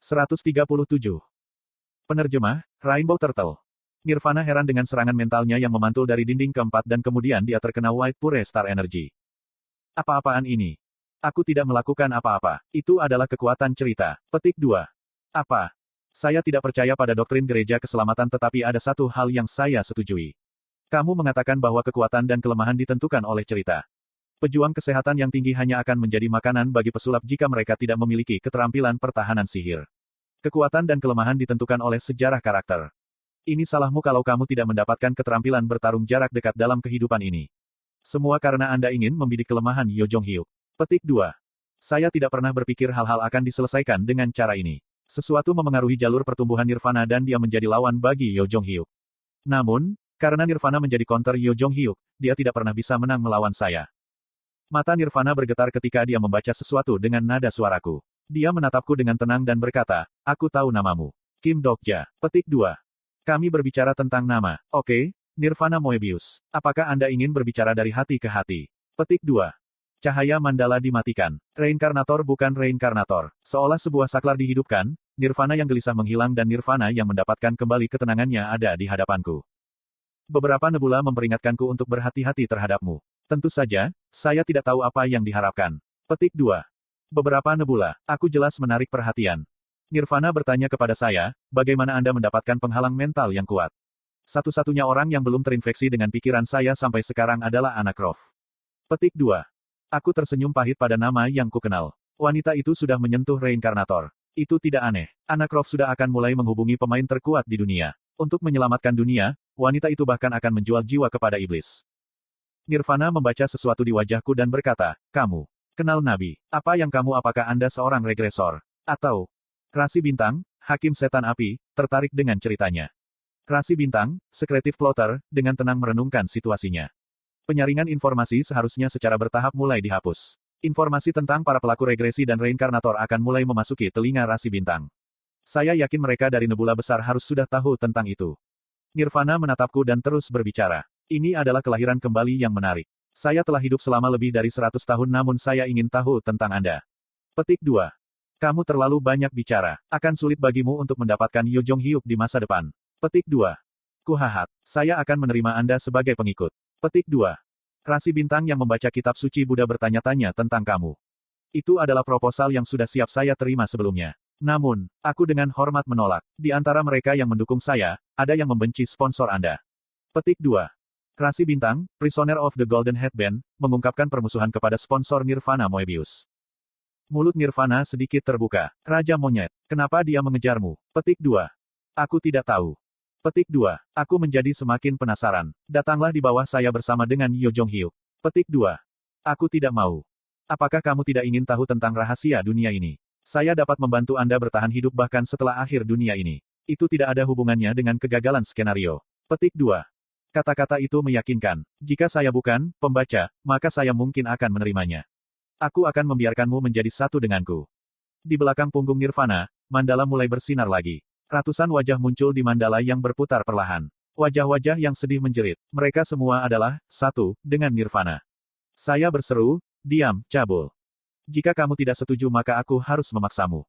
137. Penerjemah, Rainbow Turtle. Nirvana heran dengan serangan mentalnya yang memantul dari dinding keempat dan kemudian dia terkena White Pure Star Energy. Apa-apaan ini? Aku tidak melakukan apa-apa. Itu adalah kekuatan cerita. Petik 2. Apa? Saya tidak percaya pada doktrin gereja keselamatan tetapi ada satu hal yang saya setujui. Kamu mengatakan bahwa kekuatan dan kelemahan ditentukan oleh cerita. Pejuang kesehatan yang tinggi hanya akan menjadi makanan bagi pesulap jika mereka tidak memiliki keterampilan pertahanan sihir. Kekuatan dan kelemahan ditentukan oleh sejarah karakter. Ini salahmu kalau kamu tidak mendapatkan keterampilan bertarung jarak dekat dalam kehidupan ini. Semua karena Anda ingin membidik kelemahan Yo Jong-hyuk. Petik 2. Saya tidak pernah berpikir hal-hal akan diselesaikan dengan cara ini. Sesuatu memengaruhi jalur pertumbuhan Nirvana dan dia menjadi lawan bagi Yo Jong-hyuk. Namun, karena Nirvana menjadi counter Yo Jong-hyuk, dia tidak pernah bisa menang melawan saya. Mata Nirvana bergetar ketika dia membaca sesuatu dengan nada suaraku. Dia menatapku dengan tenang dan berkata, aku tahu namamu. Kim Dokja. Petik 2. Kami berbicara tentang nama. Oke, Nirvana Moebius. Apakah Anda ingin berbicara dari hati ke hati? Petik 2. Cahaya mandala dimatikan. Reinkarnator bukan reinkarnator. Seolah sebuah saklar dihidupkan, Nirvana yang gelisah menghilang dan Nirvana yang mendapatkan kembali ketenangannya ada di hadapanku. Beberapa nebula memperingatkanku untuk berhati-hati terhadapmu. Tentu saja, saya tidak tahu apa yang diharapkan. Petik 2. Beberapa nebula. Aku jelas menarik perhatian. Nirvana bertanya kepada saya, bagaimana Anda mendapatkan penghalang mental yang kuat? Satu-satunya orang yang belum terinfeksi dengan pikiran saya sampai sekarang adalah anak Croft. Petik 2. Aku tersenyum pahit pada nama yang kukenal. Wanita itu sudah menyentuh reinkarnator. Itu tidak aneh. Anak Croft sudah akan mulai menghubungi pemain terkuat di dunia. Untuk menyelamatkan dunia, wanita itu bahkan akan menjual jiwa kepada iblis. Nirvana membaca sesuatu di wajahku dan berkata, kamu kenal Nabi. Apa yang kamu apakah Anda seorang regresor? Atau Rasi Bintang, Hakim Setan Api, tertarik dengan ceritanya. Rasi Bintang, Secretive Plotter, dengan tenang merenungkan situasinya. Penyaringan informasi seharusnya secara bertahap mulai dihapus. Informasi tentang para pelaku regresi dan reinkarnator akan mulai memasuki telinga Rasi Bintang. Saya yakin mereka dari nebula besar harus sudah tahu tentang itu. Nirvana menatapku dan terus berbicara. Ini adalah kelahiran kembali yang menarik. Saya telah hidup selama lebih dari 100 tahun namun saya ingin tahu tentang Anda. Petik 2. Kamu terlalu banyak bicara. Akan sulit bagimu untuk mendapatkan Yo Jong-hyuk di masa depan. Petik 2. Kuhahat. Saya akan menerima Anda sebagai pengikut. Petik 2. Rasi Bintang yang membaca kitab suci Buddha bertanya-tanya tentang kamu. Itu adalah proposal yang sudah siap saya terima sebelumnya. Namun, aku dengan hormat menolak. Di antara mereka yang mendukung saya, ada yang membenci sponsor Anda. Petik 2. Rasi Bintang, Prisoner of the Golden Headband, mengungkapkan permusuhan kepada sponsor Nirvana Moebius. Mulut Nirvana sedikit terbuka. Raja Monyet, kenapa dia mengejarmu? Petik 2. Aku tidak tahu. Petik 2. Aku menjadi semakin penasaran. Datanglah di bawah saya bersama dengan Yo Jong-hyuk. Petik 2. Aku tidak mau. Apakah kamu tidak ingin tahu tentang rahasia dunia ini? Saya dapat membantu Anda bertahan hidup bahkan setelah akhir dunia ini. Itu tidak ada hubungannya dengan kegagalan skenario. Petik 2. Kata-kata itu meyakinkan. Jika saya bukan pembaca, maka saya mungkin akan menerimanya. Aku akan membiarkanmu menjadi satu denganku. Di belakang punggung Nirvana, mandala mulai bersinar lagi. Ratusan wajah muncul di mandala yang berputar perlahan. Wajah-wajah yang sedih menjerit. Mereka semua adalah satu dengan Nirvana. Saya berseru, diam, cabul. Jika kamu tidak setuju maka aku harus memaksamu.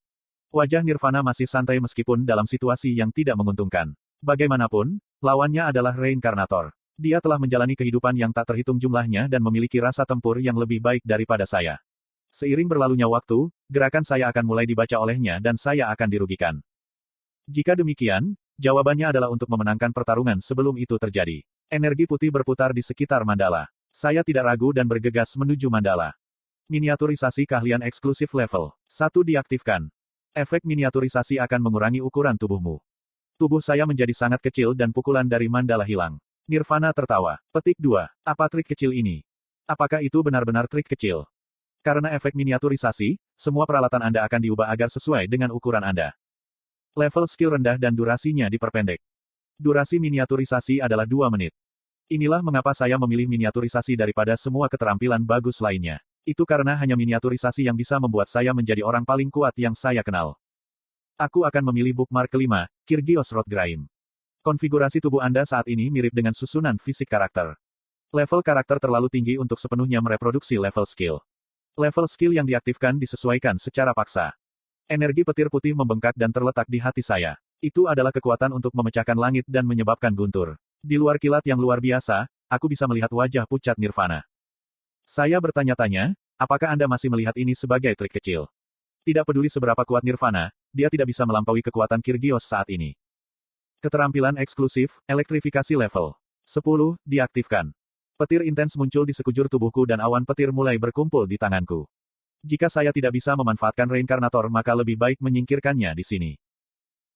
Wajah Nirvana masih santai meskipun dalam situasi yang tidak menguntungkan. Bagaimanapun, lawannya adalah reinkarnator. Dia telah menjalani kehidupan yang tak terhitung jumlahnya dan memiliki rasa tempur yang lebih baik daripada saya. Seiring berlalunya waktu, gerakan saya akan mulai dibaca olehnya dan saya akan dirugikan. Jika demikian, jawabannya adalah untuk memenangkan pertarungan sebelum itu terjadi. Energi putih berputar di sekitar mandala. Saya tidak ragu dan bergegas menuju mandala. Miniaturisasi keahlian eksklusif level 1 diaktifkan. Efek miniaturisasi akan mengurangi ukuran tubuhmu. Tubuh saya menjadi sangat kecil dan pukulan dari mandala hilang. Nirvana tertawa. Petik 2. Apa trik kecil ini? Apakah itu benar-benar trik kecil? Karena efek miniaturisasi, semua peralatan Anda akan diubah agar sesuai dengan ukuran Anda. Level skill rendah dan durasinya diperpendek. Durasi miniaturisasi adalah 2 menit. Inilah mengapa saya memilih miniaturisasi daripada semua keterampilan bagus lainnya. Itu karena hanya miniaturisasi yang bisa membuat saya menjadi orang paling kuat yang saya kenal. Aku akan memilih bookmark kelima, Kyrgios Rothgraim. Konfigurasi tubuh Anda saat ini mirip dengan susunan fisik karakter. Level karakter terlalu tinggi untuk sepenuhnya mereproduksi level skill. Level skill yang diaktifkan disesuaikan secara paksa. Energi petir putih membengkak dan terletak di hati saya. Itu adalah kekuatan untuk memecahkan langit dan menyebabkan guntur. Di luar kilat yang luar biasa, aku bisa melihat wajah pucat Nirvana. Saya bertanya-tanya, apakah Anda masih melihat ini sebagai trik kecil? Tidak peduli seberapa kuat Nirvana, dia tidak bisa melampaui kekuatan Kyrgios saat ini. Keterampilan eksklusif, elektrifikasi level 10, diaktifkan. Petir intens muncul di sekujur tubuhku dan awan petir mulai berkumpul di tanganku. Jika saya tidak bisa memanfaatkan reinkarnator maka lebih baik menyingkirkannya di sini.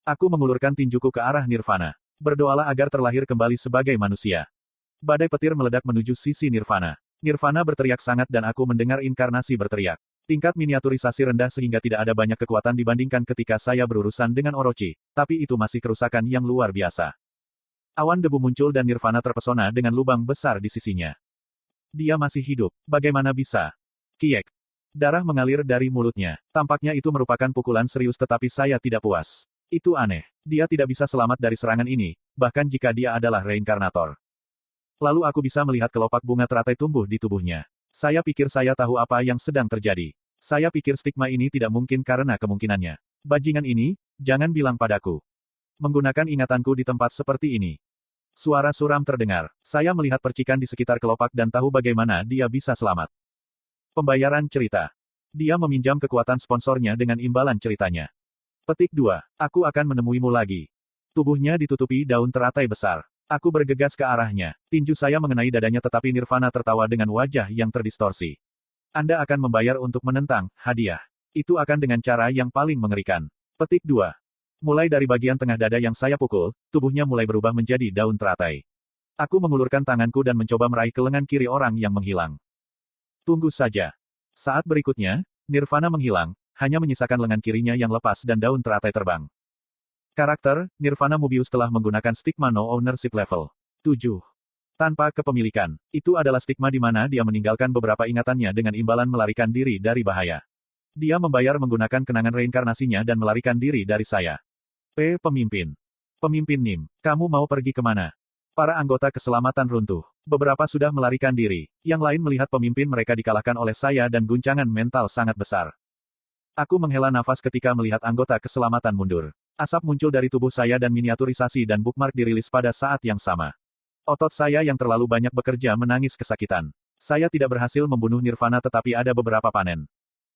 Aku mengulurkan tinjuku ke arah Nirvana. Berdoalah agar terlahir kembali sebagai manusia. Badai petir meledak menuju sisi Nirvana. Nirvana berteriak sangat dan aku mendengar inkarnasi berteriak. Tingkat miniaturisasi rendah sehingga tidak ada banyak kekuatan dibandingkan ketika saya berurusan dengan Orochi, tapi itu masih kerusakan yang luar biasa. Awan debu muncul dan Nirvana terpesona dengan lubang besar di sisinya. Dia masih hidup, bagaimana bisa? Kiek. Darah mengalir dari mulutnya. Tampaknya itu merupakan pukulan serius tetapi saya tidak puas. Itu aneh. Dia tidak bisa selamat dari serangan ini, bahkan jika dia adalah reinkarnator. Lalu aku bisa melihat kelopak bunga teratai tumbuh di tubuhnya. Saya pikir saya tahu apa yang sedang terjadi. Saya pikir stigma ini tidak mungkin karena kemungkinannya. Bajingan ini, jangan bilang padaku. Menggunakan ingatanku di tempat seperti ini. Suara suram terdengar. Saya melihat percikan di sekitar kelopak dan tahu bagaimana dia bisa selamat. Pembayaran cerita. Dia meminjam kekuatan sponsornya dengan imbalan ceritanya. Petik 2. Aku akan menemuimu lagi. Tubuhnya ditutupi daun teratai besar. Aku bergegas ke arahnya. Tinju saya mengenai dadanya tetapi Nirvana tertawa dengan wajah yang terdistorsi. Anda akan membayar untuk menentang, hadiah. Itu akan dengan cara yang paling mengerikan. Petik 2. Mulai dari bagian tengah dada yang saya pukul, tubuhnya mulai berubah menjadi daun teratai. Aku mengulurkan tanganku dan mencoba meraih ke lengan kiri orang yang menghilang. Tunggu saja. Saat berikutnya, Nirvana menghilang, hanya menyisakan lengan kirinya yang lepas dan daun teratai terbang. Karakter, Nirvana Mobius telah menggunakan stigma no ownership level 7. Tanpa kepemilikan. Itu adalah stigma di mana dia meninggalkan beberapa ingatannya dengan imbalan melarikan diri dari bahaya. Dia membayar menggunakan kenangan reinkarnasinya dan melarikan diri dari saya. Pemimpin. Pemimpin NIM, kamu mau pergi kemana? Para anggota keselamatan runtuh. Beberapa sudah melarikan diri. Yang lain melihat pemimpin mereka dikalahkan oleh saya dan guncangan mental sangat besar. Aku menghela nafas ketika melihat anggota keselamatan mundur. Asap muncul dari tubuh saya dan miniaturisasi dan bookmark dirilis pada saat yang sama. Otot saya yang terlalu banyak bekerja menangis kesakitan. Saya tidak berhasil membunuh Nirvana tetapi ada beberapa panen.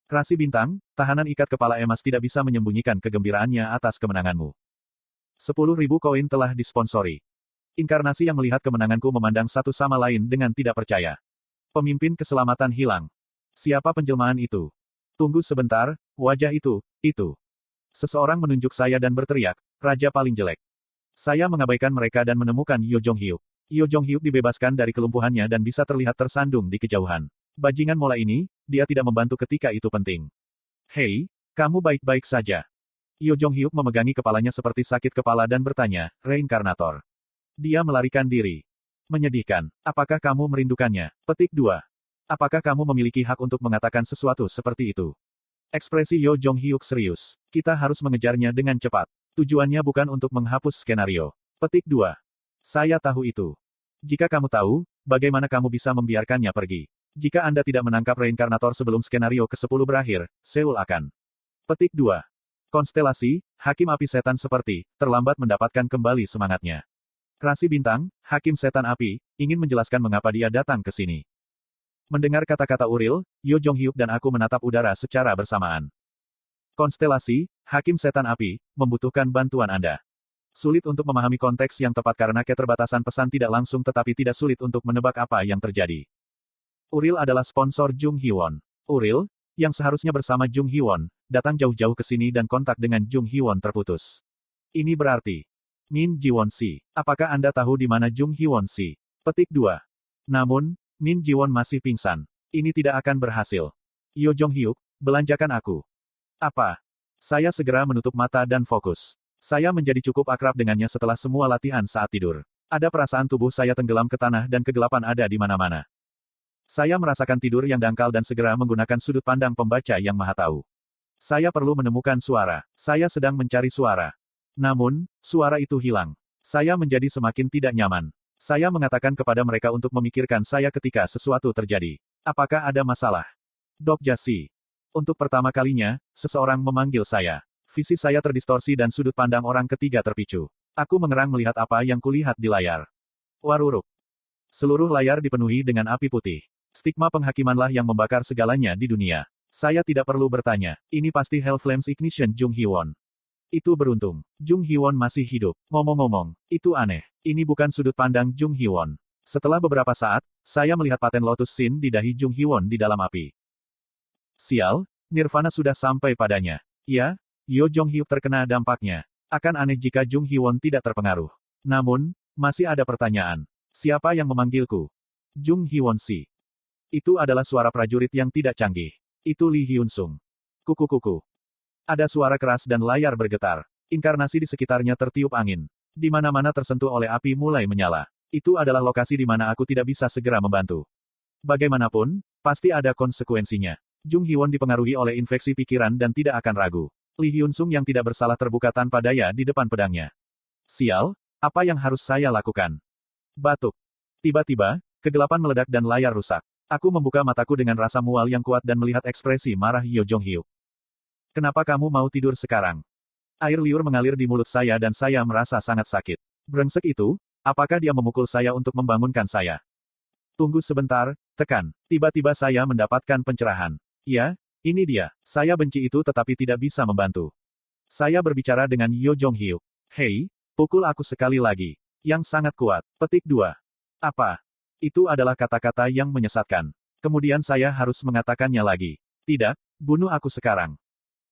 Rasi bintang, tahanan ikat kepala emas tidak bisa menyembunyikan kegembiraannya atas kemenanganmu. 10.000 koin telah disponsori. Inkarnasi yang melihat kemenanganku memandang satu sama lain dengan tidak percaya. Pemimpin keselamatan hilang. Siapa penjelmaan itu? Tunggu sebentar, wajah itu. Seseorang menunjuk saya dan berteriak, Raja paling jelek. Saya mengabaikan mereka dan menemukan Yo Jong-hyuk. Yo Jong-hyuk dibebaskan dari kelumpuhannya dan bisa terlihat tersandung di kejauhan. Bajingan mola ini, dia tidak membantu ketika itu penting. Hei, kamu baik-baik saja. Yo Jong-hyuk memegangi kepalanya seperti sakit kepala dan bertanya, reinkarnator. Dia melarikan diri. Menyedihkan. Apakah kamu merindukannya? Petik 2. Apakah kamu memiliki hak untuk mengatakan sesuatu seperti itu? Ekspresi Yo Jong-hyuk serius. Kita harus mengejarnya dengan cepat. Tujuannya bukan untuk menghapus skenario. Petik 2. Saya tahu itu. Jika kamu tahu, bagaimana kamu bisa membiarkannya pergi? Jika Anda tidak menangkap reinkarnator sebelum skenario ke-10 berakhir, Seoul akan. Petik 2. Konstelasi, Hakim Api Setan seperti, terlambat mendapatkan kembali semangatnya. Rasi bintang, Hakim Setan Api, ingin menjelaskan mengapa dia datang ke sini. Mendengar kata-kata Uril, Yo Jong-hyuk dan aku menatap udara secara bersamaan. Konstelasi, Hakim Setan Api, membutuhkan bantuan Anda. Sulit untuk memahami konteks yang tepat karena keterbatasan pesan tidak langsung tetapi tidak sulit untuk menebak apa yang terjadi. Uril adalah sponsor Jung Hee-won. Uril, yang seharusnya bersama Jung Hee-won, datang jauh-jauh ke sini dan kontak dengan Jung Hee-won terputus. Ini berarti, Min Ji-won-si. Apakah Anda tahu di mana Jung Hee-won-si? Petik 2. Namun, Min Ji-won masih pingsan. Ini tidak akan berhasil. Yo Jong-hyuk, belanjakan aku. Apa? Saya segera menutup mata dan fokus. Saya menjadi cukup akrab dengannya setelah semua latihan saat tidur. Ada perasaan tubuh saya tenggelam ke tanah dan kegelapan ada di mana-mana. Saya merasakan tidur yang dangkal dan segera menggunakan sudut pandang pembaca yang maha tahu. Saya perlu menemukan suara. Saya sedang mencari suara. Namun, suara itu hilang. Saya menjadi semakin tidak nyaman. Saya mengatakan kepada mereka untuk memikirkan saya ketika sesuatu terjadi. Apakah ada masalah? Dok Jasi. Untuk pertama kalinya, seseorang memanggil saya. Visi saya terdistorsi dan sudut pandang orang ketiga terpicu. Aku mengerang melihat apa yang kulihat di layar. Waruruk. Seluruh layar dipenuhi dengan api putih. Stigma penghakimanlah yang membakar segalanya di dunia. Saya tidak perlu bertanya. Ini pasti Hell Flames Ignition Jung Hee-won. Itu beruntung. Jung Hee-won masih hidup. Ngomong-ngomong, itu aneh. Ini bukan sudut pandang Jung Hee-won. Setelah beberapa saat, saya melihat paten Lotus Sin di dahi Jung Hee-won di dalam api. Sial, Nirvana sudah sampai padanya. Ya, Yo Jong-hyuk terkena dampaknya. Akan aneh jika Jung Hee-won tidak terpengaruh. Namun, masih ada pertanyaan. Siapa yang memanggilku? Jung Hee-won si. Itu adalah suara prajurit yang tidak canggih. Itu Lee Hyun-sung. Kuku-kuku. Ada suara keras dan layar bergetar. Inkarnasi di sekitarnya tertiup angin. Di mana-mana tersentuh oleh api mulai menyala. Itu adalah lokasi di mana aku tidak bisa segera membantu. Bagaimanapun, pasti ada konsekuensinya. Jung Hee-won dipengaruhi oleh infeksi pikiran dan tidak akan ragu. Lee Hyun-sung yang tidak bersalah terbuka tanpa daya di depan pedangnya. Sial, apa yang harus saya lakukan? Batuk. Tiba-tiba, kegelapan meledak dan layar rusak. Aku membuka mataku dengan rasa mual yang kuat dan melihat ekspresi marah Yo Jong-hyuk. Kenapa kamu mau tidur sekarang? Air liur mengalir di mulut saya dan saya merasa sangat sakit. Brengsek itu, apakah dia memukul saya untuk membangunkan saya? Tunggu sebentar, tekan. Tiba-tiba saya mendapatkan pencerahan. Ya, ini dia. Saya benci itu tetapi tidak bisa membantu. Saya berbicara dengan Yo Jong-hyuk. Hei, pukul aku sekali lagi. Yang sangat kuat. Petik 2. Apa? Itu adalah kata-kata yang menyesatkan. Kemudian saya harus mengatakannya lagi. Tidak, bunuh aku sekarang.